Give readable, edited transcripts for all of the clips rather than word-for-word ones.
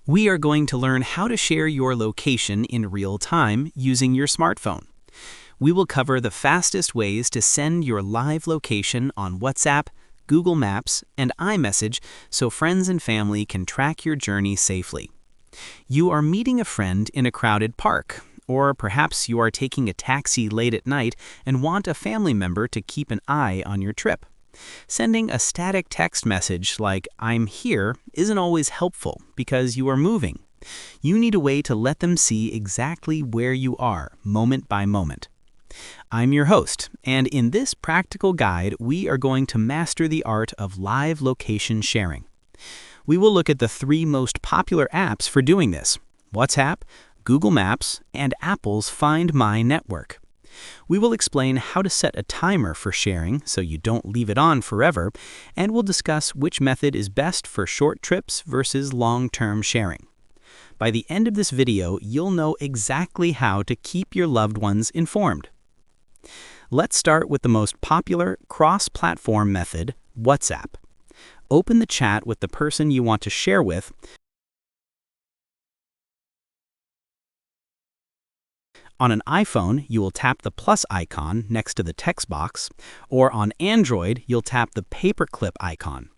We are going to learn how to share your location in real time using your smartphone. We will cover the fastest ways to send your live location on WhatsApp, Google Maps, and iMessage so friends and family can track your journey safely. You are meeting a friend in a crowded park, or perhaps you are taking a taxi late at night and want a family member to keep an eye on your trip. Sending a static text message like "I'm here" isn't always helpful because you are moving. You need a way to let them see exactly where you are, moment by moment. I'm your host, and in this practical guide, we are going to master the art of live location sharing. We will look at the 3 most popular apps for doing this: WhatsApp, Google Maps, and Apple's Find My network. We will explain how to set a timer for sharing so you don't leave it on forever, and we'll discuss which method is best for short trips versus long-term sharing. By the end of this video, you'll know exactly how to keep your loved ones informed. Let's start with the most popular cross-platform method, WhatsApp. Open the chat with the person you want to share with. On an iPhone, you will tap the plus icon next to the text box, or on Android, you'll tap the paperclip icon.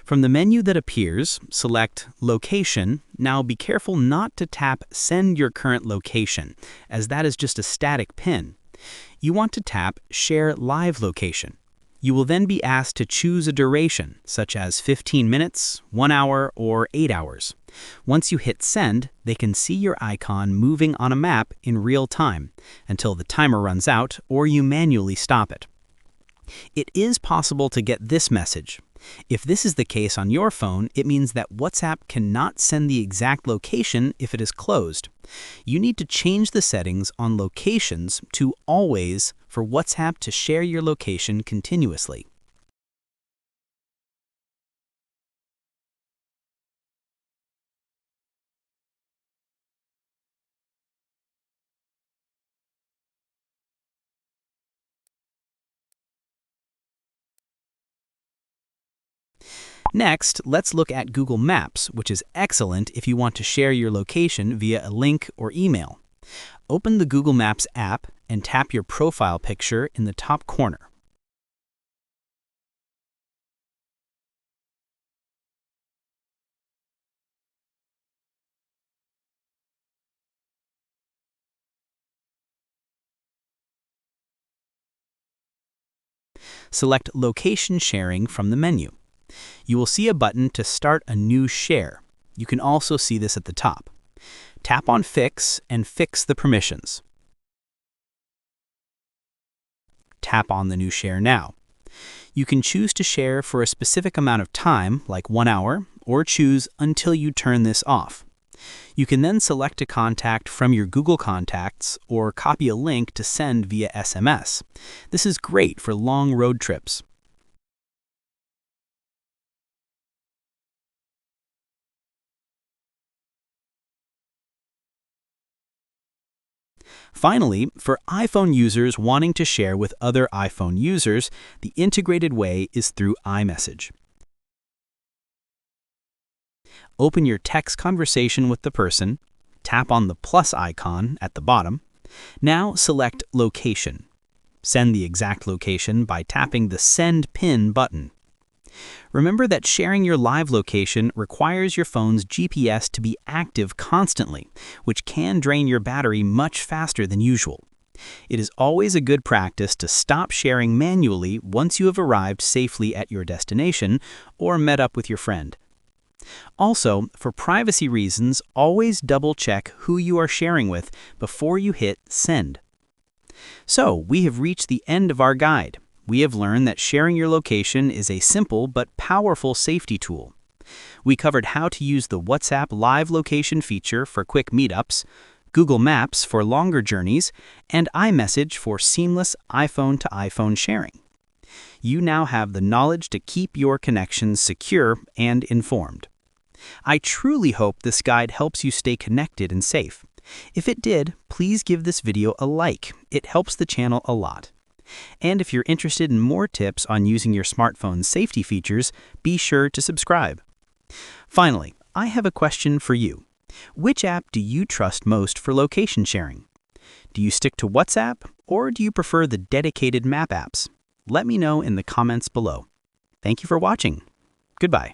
From the menu that appears, select Location. Now be careful not to tap Send your current location, as that is just a static pin. You want to tap Share Live Location. You will then be asked to choose a duration, such as 15 minutes, 1 hour, or 8 hours. Once you hit Send, they can see your icon moving on a map in real time until the timer runs out or you manually stop it. It is possible to get this message. If this is the case on your phone, it means that WhatsApp cannot send the exact location if it is closed. You need to change the settings on Locations to Always for WhatsApp to share your location continuously. Next, let's look at Google Maps, which is excellent if you want to share your location via a link or email. Open the Google Maps app and tap your profile picture in the top corner. Select Location Sharing from the menu. You will see a button to start a new share. You can also see this at the top. Tap on Fix and fix the permissions. Tap on the new share now. You can choose to share for a specific amount of time, like 1 hour, or choose until you turn this off. You can then select a contact from your Google Contacts or copy a link to send via SMS. This is great for long road trips. Finally, for iPhone users wanting to share with other iPhone users, the integrated way is through iMessage. Open your text conversation with the person, tap on the plus icon at the bottom. Now select Location. Send the exact location by tapping the Send Pin button. Remember that sharing your live location requires your phone's GPS to be active constantly, which can drain your battery much faster than usual. It is always a good practice to stop sharing manually once you have arrived safely at your destination or met up with your friend. Also, for privacy reasons, always double-check who you are sharing with before you hit Send. So, we have reached the end of our guide. We have learned that sharing your location is a simple but powerful safety tool. We covered how to use the WhatsApp Live Location feature for quick meetups, Google Maps for longer journeys, and iMessage for seamless iPhone-to-iPhone sharing. You now have the knowledge to keep your connections secure and informed. I truly hope this guide helps you stay connected and safe. If it did, please give this video a like. It helps the channel a lot. And if you're interested in more tips on using your smartphone's safety features, be sure to subscribe. Finally, I have a question for you. Which app do you trust most for location sharing? Do you stick to WhatsApp, or do you prefer the dedicated map apps? Let me know in the comments below. Thank you for watching. Goodbye.